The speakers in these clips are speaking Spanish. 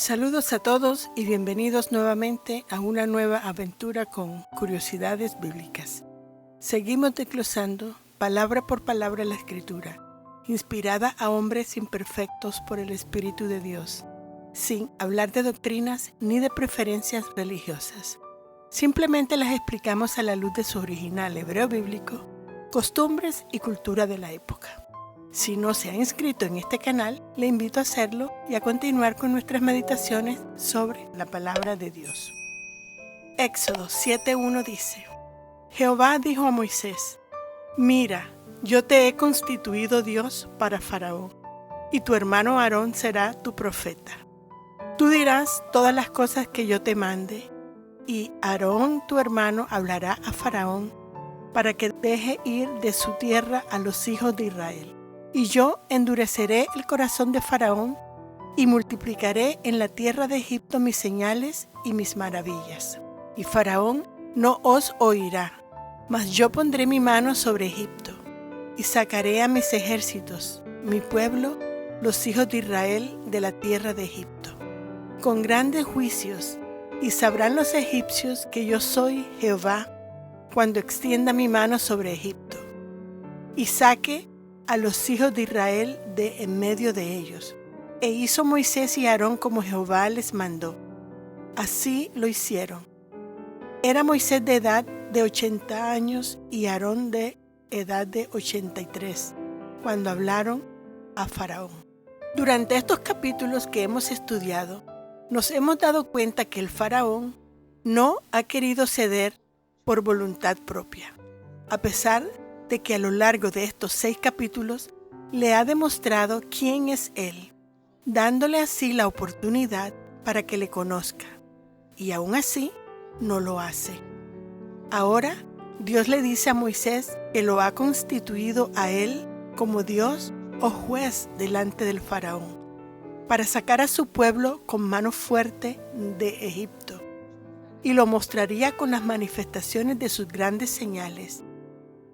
Saludos a todos y bienvenidos nuevamente a una nueva aventura con curiosidades bíblicas. Seguimos desglosando palabra por palabra la Escritura, inspirada a hombres imperfectos por el Espíritu de Dios, sin hablar de doctrinas ni de preferencias religiosas. Simplemente las explicamos a la luz de su original hebreo bíblico, costumbres y cultura de la época. Si no se ha inscrito en este canal, le invito a hacerlo y a continuar con nuestras meditaciones sobre la palabra de Dios. Éxodo 7:1 dice: Jehová dijo a Moisés: Mira, yo te he constituido Dios para Faraón, y tu hermano Aarón será tu profeta. Tú dirás todas las cosas que yo te mande, y Aarón tu hermano hablará a Faraón para que deje ir de su tierra a los hijos de Israel. Y yo endureceré el corazón de Faraón y multiplicaré en la tierra de Egipto mis señales y mis maravillas. Y Faraón no os oirá, mas yo pondré mi mano sobre Egipto y sacaré a mis ejércitos, mi pueblo, los hijos de Israel, de la tierra de Egipto, con grandes juicios, y sabrán los egipcios que yo soy Jehová cuando extienda mi mano sobre Egipto y saque a los hijos de Israel de en medio de ellos. E hizo Moisés y Aarón como Jehová les mandó. Así lo hicieron. Era Moisés de edad de 80 años y Aarón de edad de 83, cuando hablaron a Faraón. Durante estos capítulos que hemos estudiado, nos hemos dado cuenta que el Faraón no ha querido ceder por voluntad propia, a pesar de que a lo largo de estos 6 capítulos le ha demostrado quién es Él, dándole así la oportunidad para que le conozca, y aún así no lo hace. Ahora Dios le dice a Moisés que lo ha constituido a él como Dios o juez delante del Faraón, para sacar a su pueblo con mano fuerte de Egipto, y lo mostraría con las manifestaciones de sus grandes señales.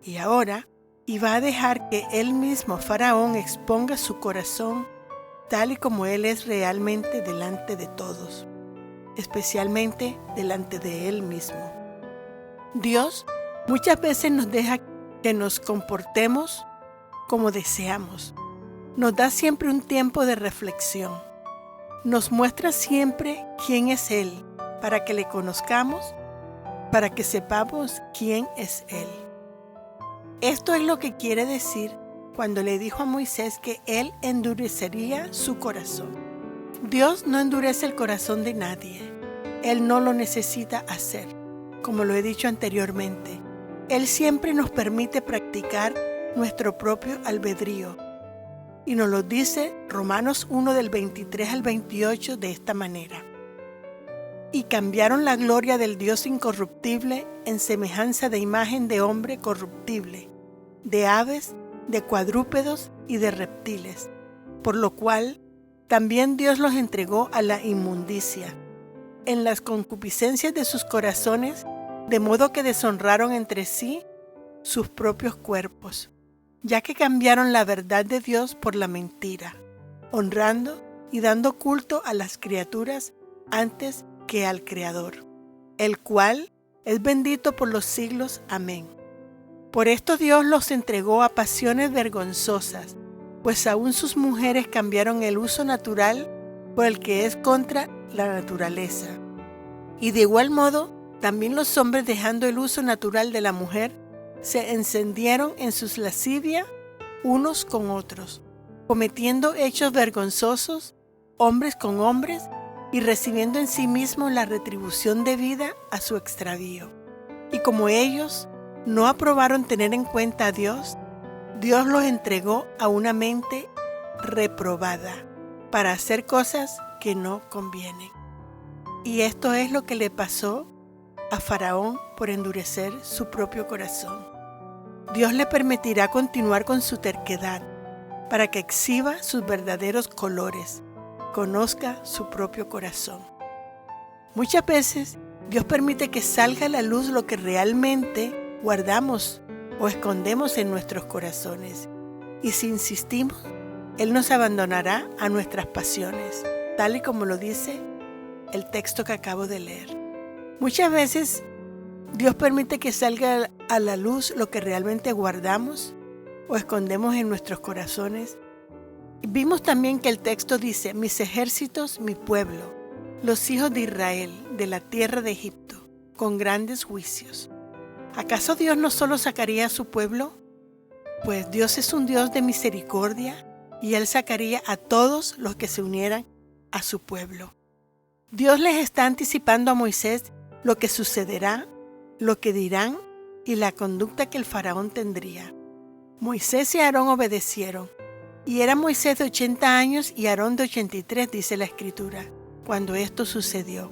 Y ahora iba a dejar que él mismo, Faraón, exponga su corazón tal y como él es realmente delante de todos, especialmente delante de él mismo. Dios muchas veces nos deja que nos comportemos como deseamos. Nos da siempre un tiempo de reflexión. Nos muestra siempre quién es Él, para que le conozcamos, para que sepamos quién es Él. Esto es lo que quiere decir cuando le dijo a Moisés que Él endurecería su corazón. Dios no endurece el corazón de nadie. Él no lo necesita hacer. Como lo he dicho anteriormente, Él siempre nos permite practicar nuestro propio albedrío. Y nos lo dice Romanos 1 del 23 al 28 de esta manera. Y cambiaron la gloria del Dios incorruptible en semejanza de imagen de hombre corruptible, de aves, de cuadrúpedos y de reptiles, por lo cual también Dios los entregó a la inmundicia, en las concupiscencias de sus corazones, de modo que deshonraron entre sí sus propios cuerpos, ya que cambiaron la verdad de Dios por la mentira, honrando y dando culto a las criaturas antes que al Creador, el cual es bendito por los siglos. Amén. Por esto Dios los entregó a pasiones vergonzosas, pues aún sus mujeres cambiaron el uso natural por el que es contra la naturaleza. Y de igual modo, también los hombres, dejando el uso natural de la mujer, se encendieron en sus lascivias unos con otros, cometiendo hechos vergonzosos, hombres con hombres, y recibiendo en sí mismos la retribución debida a su extravío. Y como ellos no aprobaron tener en cuenta a Dios, Dios los entregó a una mente reprobada para hacer cosas que no convienen. Y esto es lo que le pasó a Faraón por endurecer su propio corazón. Dios le permitirá continuar con su terquedad para que exhiba sus verdaderos colores, conozca su propio corazón. Muchas veces Dios permite que salga a la luz lo que realmente guardamos o escondemos en nuestros corazones, y si insistimos, Él nos abandonará a nuestras pasiones, tal y como lo dice el texto que acabo de leer. Muchas veces Dios permite que salga a la luz lo que realmente guardamos o escondemos en nuestros corazones. Vimos también que el texto dice: mis ejércitos, mi pueblo, los hijos de Israel, de la tierra de Egipto, con grandes juicios. ¿Acaso Dios no solo sacaría a su pueblo? Pues Dios es un Dios de misericordia y Él sacaría a todos los que se unieran a su pueblo. Dios les está anticipando a Moisés lo que sucederá, lo que dirán y la conducta que el faraón tendría. Moisés y Aarón obedecieron, y era Moisés de 80 años y Aarón de 83, dice la Escritura, cuando esto sucedió.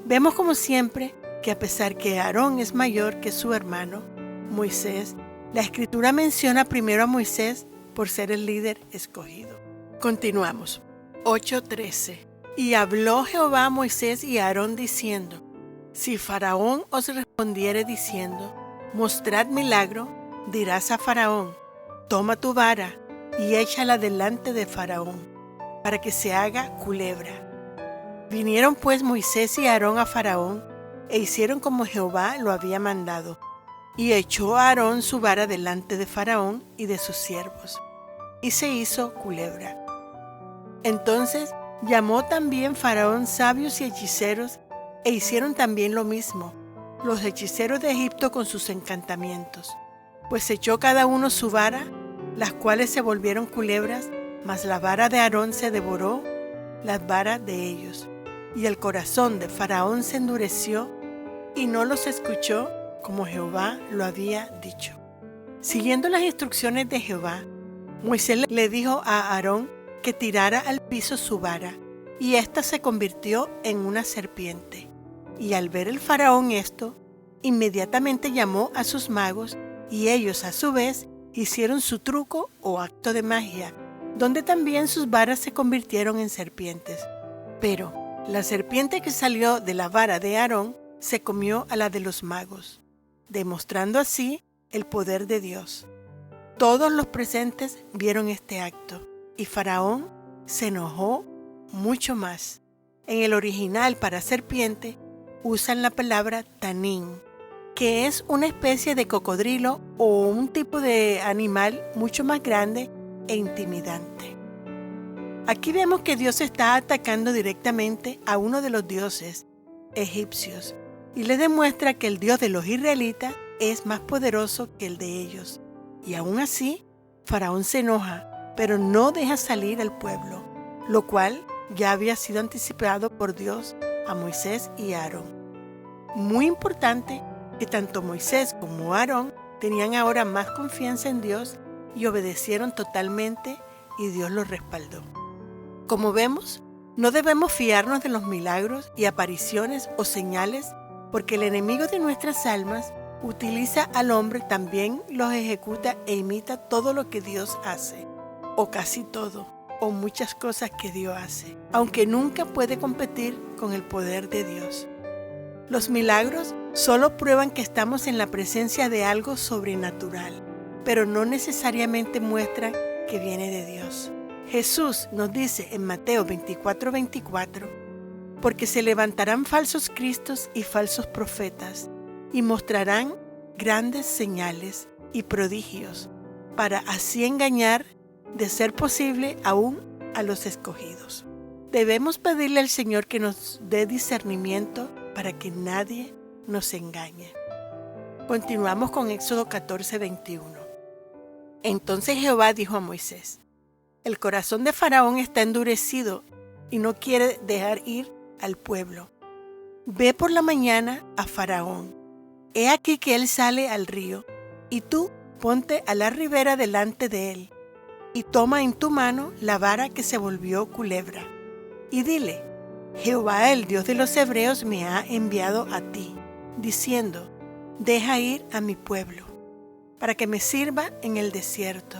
Vemos como siempre que a pesar que Aarón es mayor que su hermano, Moisés, la Escritura menciona primero a Moisés por ser el líder escogido. Continuamos. 8:13. Y habló Jehová a Moisés y a Aarón diciendo: si Faraón os respondiere diciendo: mostrad milagro, dirás a Faraón: toma tu vara y échala delante de Faraón, para que se haga culebra. Vinieron pues Moisés y Aarón a Faraón, e hicieron como Jehová lo había mandado. Y echó a Aarón su vara delante de Faraón y de sus siervos, y se hizo culebra. Entonces llamó también Faraón sabios y hechiceros, e hicieron también lo mismo, los hechiceros de Egipto con sus encantamientos. Pues echó cada uno su vara, las cuales se volvieron culebras, mas la vara de Aarón se devoró las varas de ellos. Y el corazón de Faraón se endureció, y no los escuchó como Jehová lo había dicho. Siguiendo las instrucciones de Jehová, Moisés le dijo a Aarón que tirara al piso su vara, y ésta se convirtió en una serpiente. Y al ver el faraón esto, inmediatamente llamó a sus magos, y ellos a su vez hicieron su truco o acto de magia, donde también sus varas se convirtieron en serpientes. Pero la serpiente que salió de la vara de Aarón se comió a la de los magos, demostrando así el poder de Dios. Todos los presentes vieron este acto, y Faraón se enojó mucho más. En el original, para serpiente, usan la palabra tanín, que es una especie de cocodrilo o un tipo de animal mucho más grande e intimidante. Aquí vemos que Dios está atacando directamente a uno de los dioses egipcios y le demuestra que el Dios de los israelitas es más poderoso que el de ellos. Y aún así, Faraón se enoja, pero no deja salir al pueblo, lo cual ya había sido anticipado por Dios a Moisés y a Aarón. Muy importante que tanto Moisés como Aarón tenían ahora más confianza en Dios y obedecieron totalmente, y Dios los respaldó. Como vemos, no debemos fiarnos de los milagros y apariciones o señales, porque el enemigo de nuestras almas utiliza al hombre, también los ejecuta e imita todo lo que Dios hace, o casi todo, o muchas cosas que Dios hace, aunque nunca puede competir con el poder de Dios. Los milagros solo prueban que estamos en la presencia de algo sobrenatural, pero no necesariamente muestran que viene de Dios. Jesús nos dice en Mateo 24:24, porque se levantarán falsos cristos y falsos profetas, y mostrarán grandes señales y prodigios, para así engañar, de ser posible, aún a los escogidos. Debemos pedirle al Señor que nos dé discernimiento para que nadie nos engañe. Continuamos con Éxodo 14:21. Entonces Jehová dijo a Moisés: el corazón de Faraón está endurecido y no quiere dejar ir al pueblo. Ve por la mañana a Faraón. He aquí que él sale al río, y tú ponte a la ribera delante de él, y toma en tu mano la vara que se volvió culebra, y dile: Jehová, el Dios de los hebreos, me ha enviado a ti, diciendo: deja ir a mi pueblo, para que me sirva en el desierto.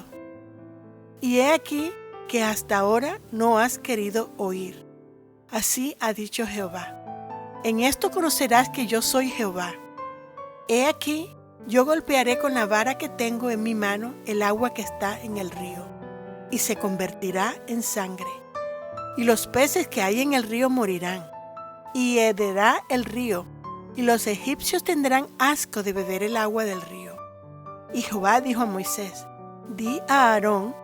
Y he aquí que hasta ahora no has querido oír. Así ha dicho Jehová: en esto conocerás que yo soy Jehová. He aquí, yo golpearé con la vara que tengo en mi mano el agua que está en el río, y se convertirá en sangre. y los peces que hay en el río morirán, y hederá el río, y los egipcios tendrán asco de beber el agua del río. Y Jehová dijo a Moisés: di a Aarón: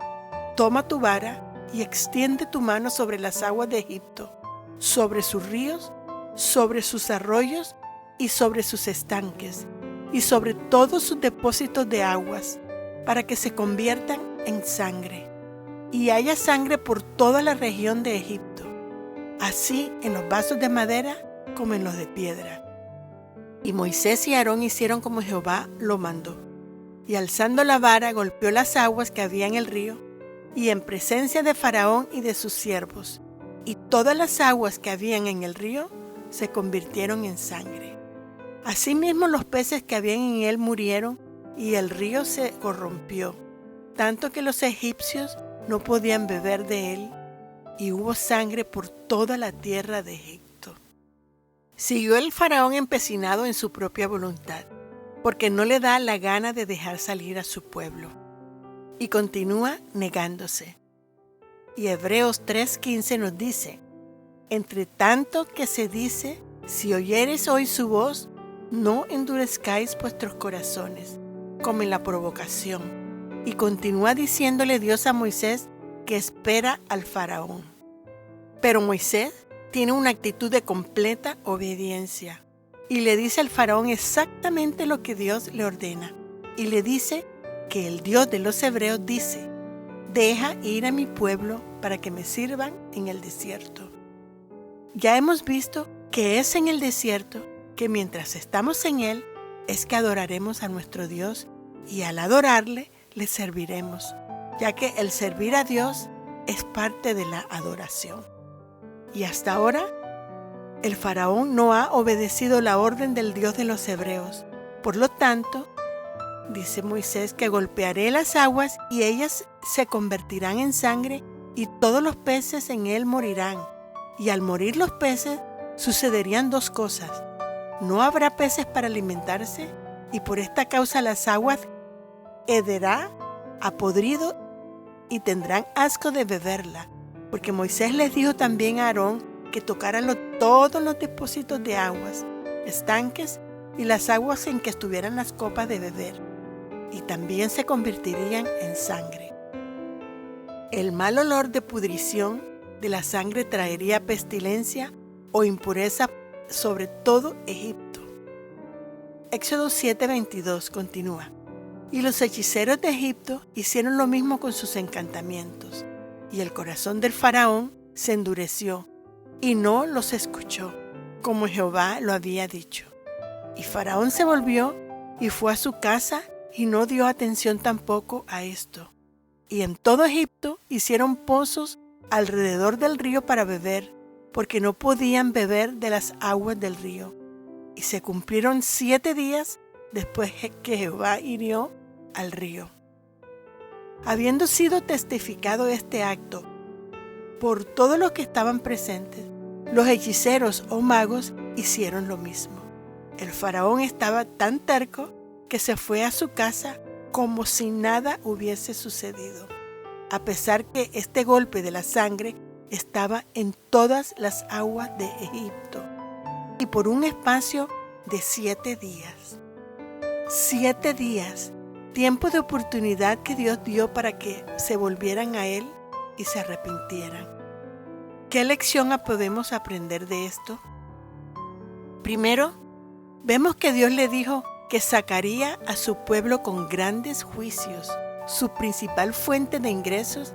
toma tu vara y extiende tu mano sobre las aguas de Egipto, sobre sus ríos, sobre sus arroyos y sobre sus estanques, y sobre todos sus depósitos de aguas, para que se conviertan en sangre, y haya sangre por toda la región de Egipto, así en los vasos de madera como en los de piedra. Y Moisés y Aarón hicieron como Jehová lo mandó, y alzando la vara golpeó las aguas que había en el río, y en presencia de Faraón y de sus siervos, y todas las aguas que habían en el río se convirtieron en sangre. Asimismo los peces que habían en él murieron, y el río se corrompió, tanto que los egipcios no podían beber de él, y hubo sangre por toda la tierra de Egipto. Siguió el faraón empecinado en su propia voluntad, porque no le da la gana de dejar salir a su pueblo, y continúa negándose. Y Hebreos 3:15 nos dice: entre tanto que se dice, si oyereis hoy su voz, no endurezcáis vuestros corazones, como en la provocación. Y continúa diciéndole Dios a Moisés que espera al faraón. Pero Moisés tiene una actitud de completa obediencia y le dice al faraón exactamente lo que Dios le ordena. Y le dice que el Dios de los hebreos dice: deja ir a mi pueblo para que me sirvan en el desierto. Ya hemos visto que es en el desierto que mientras estamos en él es que adoraremos a nuestro Dios, y al adorarle le serviremos, ya que el servir a Dios es parte de la adoración. Y hasta ahora el faraón no ha obedecido la orden del Dios de los hebreos. Por lo tanto, dice Moisés que golpearé las aguas y ellas se convertirán en sangre, y todos los peces en él morirán. Y al morir los peces sucederían dos cosas: no habrá peces para alimentarse, y por esta causa las aguas hederá a podrido y tendrán asco de beberla, porque Moisés les dijo también a Aarón que tocaran todos los depósitos de aguas, estanques y las aguas en que estuvieran las copas de beber, y también se convertirían en sangre. El mal olor de pudrición de la sangre traería pestilencia o impureza sobre todo Egipto. Éxodo 7:22 continúa: y los hechiceros de Egipto hicieron lo mismo con sus encantamientos, y el corazón del faraón se endureció, y no los escuchó, como Jehová lo había dicho. Y Faraón se volvió y fue a su casa, y no dio atención tampoco a esto. Y en todo Egipto hicieron pozos alrededor del río para beber, porque no podían beber de las aguas del río. Y se cumplieron 7 días después que Jehová hirió al río. Habiendo sido testificado este acto por todos los que estaban presentes, los hechiceros o magos hicieron lo mismo. El faraón estaba tan terco que se fue a su casa como si nada hubiese sucedido, a pesar que este golpe de la sangre estaba en todas las aguas de Egipto, y por un espacio de 7 días. 7 días, tiempo de oportunidad que Dios dio para que se volvieran a Él y se arrepintieran. ¿Qué lección podemos aprender de esto? Primero, vemos que Dios le dijo que sacaría a su pueblo con grandes juicios, su principal fuente de ingresos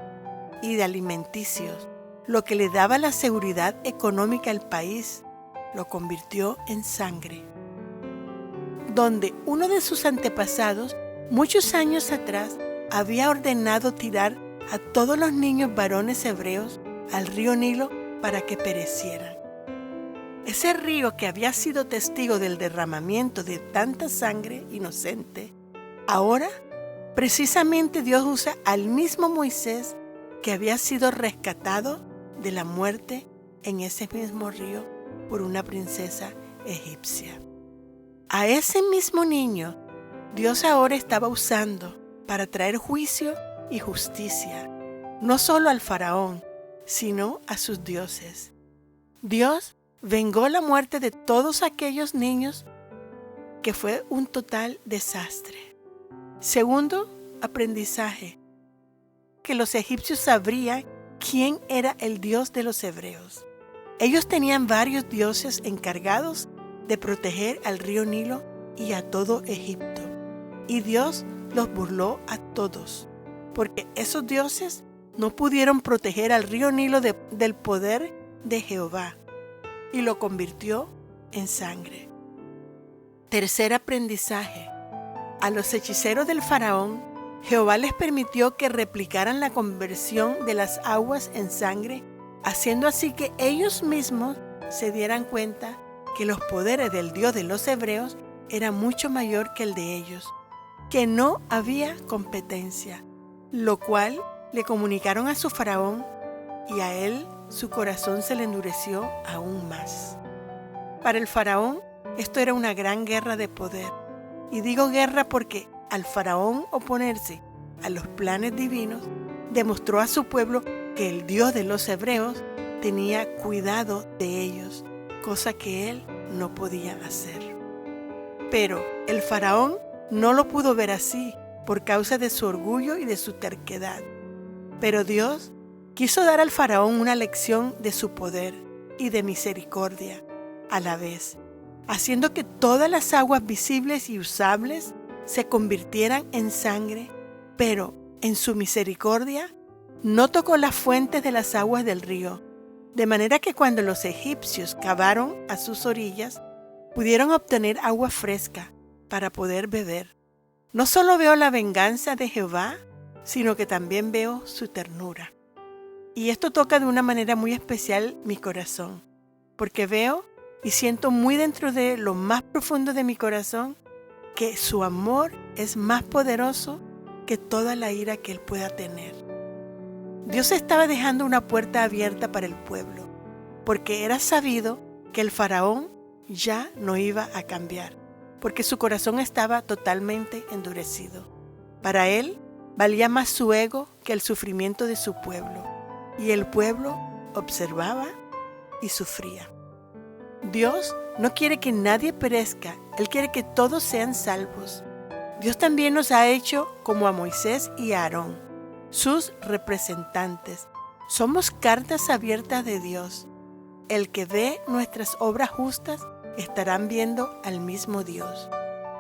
y de alimenticios, lo que le daba la seguridad económica al país, lo convirtió en sangre. Donde uno de sus antepasados, muchos años atrás, había ordenado tirar a todos los niños varones hebreos al río Nilo para que perecieran. Ese río que había sido testigo del derramamiento de tanta sangre inocente, ahora precisamente Dios usa al mismo Moisés que había sido rescatado de la muerte en ese mismo río por una princesa egipcia. A ese mismo niño Dios ahora estaba usando para traer juicio y justicia, no solo al faraón, sino a sus dioses. Dios vengó la muerte de todos aquellos niños, que fue un total desastre. Segundo aprendizaje, que los egipcios sabrían quién era el Dios de los hebreos. Ellos tenían varios dioses encargados de proteger al río Nilo y a todo Egipto. Y Dios los burló a todos, porque esos dioses no pudieron proteger al río Nilo del poder de Jehová, y lo convirtió en sangre. Tercer aprendizaje, a los hechiceros del faraón, Jehová les permitió que replicaran la conversión de las aguas en sangre, haciendo así que ellos mismos se dieran cuenta que los poderes del Dios de los hebreos era mucho mayor que el de ellos, que no había competencia, lo cual le comunicaron a su faraón, y a él su corazón se le endureció aún más. Para el faraón esto era una gran guerra de poder, y digo guerra porque al faraón oponerse a los planes divinos, demostró a su pueblo que el Dios de los hebreos tenía cuidado de ellos, cosa que él no podía hacer. Pero el faraón no lo pudo ver así por causa de su orgullo y de su terquedad. Pero Dios quiso dar al faraón una lección de su poder y de misericordia a la vez, haciendo que todas las aguas visibles y usables se convirtieran en sangre, pero en su misericordia no tocó las fuentes de las aguas del río, de manera que cuando los egipcios cavaron a sus orillas, pudieron obtener agua fresca para poder beber. No solo veo la venganza de Jehová, sino que también veo su ternura. Y esto toca de una manera muy especial mi corazón, porque veo y siento muy dentro de lo más profundo de mi corazón que su amor es más poderoso que toda la ira que él pueda tener. Dios estaba dejando una puerta abierta para el pueblo, porque era sabido que el faraón ya no iba a cambiar, porque su corazón estaba totalmente endurecido. Para él valía más su ego que el sufrimiento de su pueblo, y el pueblo observaba y sufría. Dios no quiere que nadie perezca, Él quiere que todos sean salvos. Dios también nos ha hecho como a Moisés y a Aarón, sus representantes. Somos cartas abiertas de Dios. El que ve nuestras obras justas estarán viendo al mismo Dios.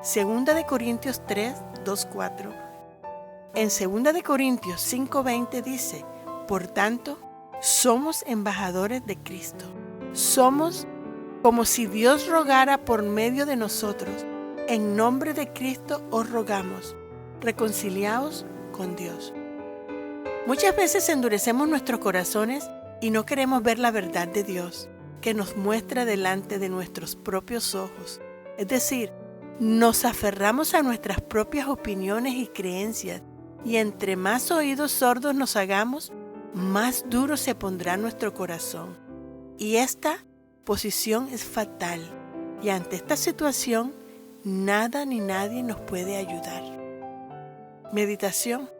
Segunda de Corintios 3, 2, 4. En Segunda de Corintios 5, 20 dice: por tanto, somos embajadores de Cristo. Somos como si Dios rogara por medio de nosotros. En nombre de Cristo os rogamos, reconciliaos con Dios. Muchas veces endurecemos nuestros corazones y no queremos ver la verdad de Dios, que nos muestra delante de nuestros propios ojos. Es decir, nos aferramos a nuestras propias opiniones y creencias, y entre más oídos sordos nos hagamos, más duro se pondrá nuestro corazón. Y esta posición es fatal, y ante esta situación, nada ni nadie nos puede ayudar. Meditación.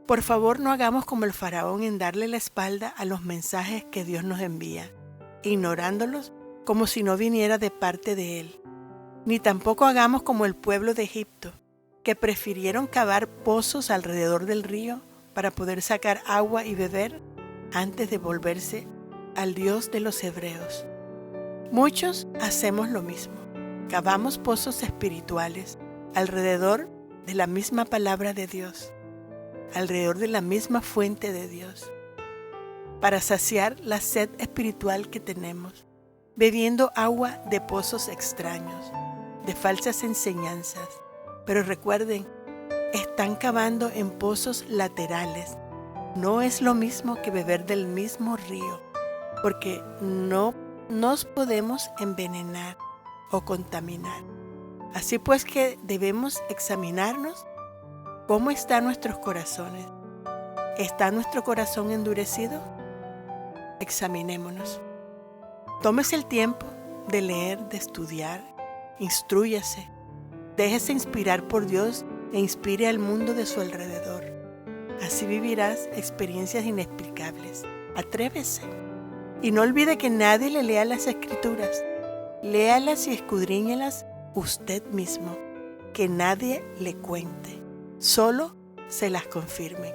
Por favor, no hagamos como el faraón en darle la espalda a los mensajes que Dios nos envía, ignorándolos como si no viniera de parte de Él. Ni tampoco hagamos como el pueblo de Egipto, que prefirieron cavar pozos alrededor del río para poder sacar agua y beber antes de volverse al Dios de los hebreos. Muchos hacemos lo mismo. Cavamos pozos espirituales alrededor de la misma palabra de Dios, alrededor de la misma fuente de Dios, para saciar la sed espiritual que tenemos, bebiendo agua de pozos extraños, de falsas enseñanzas. Pero recuerden, están cavando en pozos laterales. No es lo mismo que beber del mismo río, porque no nos podemos envenenar o contaminar. Así pues que debemos examinarnos cómo están nuestros corazones. ¿Está nuestro corazón endurecido? Examinémonos. Tómese el tiempo de leer, de estudiar, instrúyase, déjese inspirar por Dios e inspire al mundo de su alrededor. Así vivirás experiencias inexplicables. Atrévese. Y no olvide que nadie le lea las Escrituras. Léalas y escudriñelas usted mismo. Que nadie le cuente. Solo se las confirme.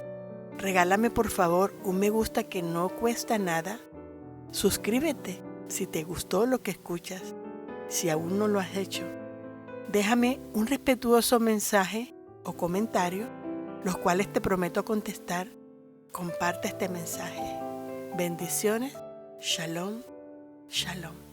Regálame por favor un me gusta que no cuesta nada. Suscríbete si te gustó lo que escuchas. Si aún no lo has hecho, déjame un respetuoso mensaje o comentario, los cuales te prometo contestar. Comparte este mensaje. Bendiciones. Shalom. Shalom.